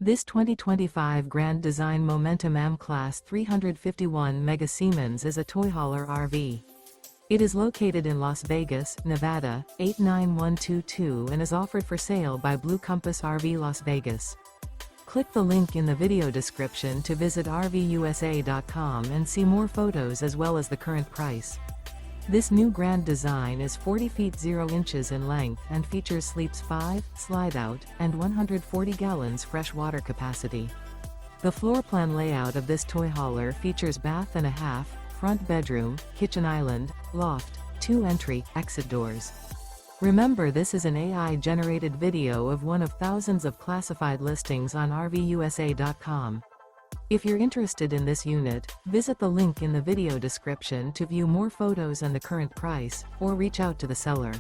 This 2025 Grand Design Momentum AM Class 351 Mega Siemens is a toy hauler RV. It is located in Las Vegas, Nevada, 89122 and is offered for sale by Blue Compass RV Las Vegas. Click the link in the video description to visit RVUSA.com and see more photos as well as the current price. This new grand design is 40 feet 0 inches in length and features sleeps 5, slide-out, and 140 gallons fresh water capacity. The floor plan layout of this toy hauler features bath and a half, front bedroom, kitchen island, loft, 2 entry/exit doors. Remember, this is an AI-generated video of one of thousands of classified listings on RVUSA.com. If you're interested in this unit, visit the link in the video description to view more photos and the current price, or reach out to the seller.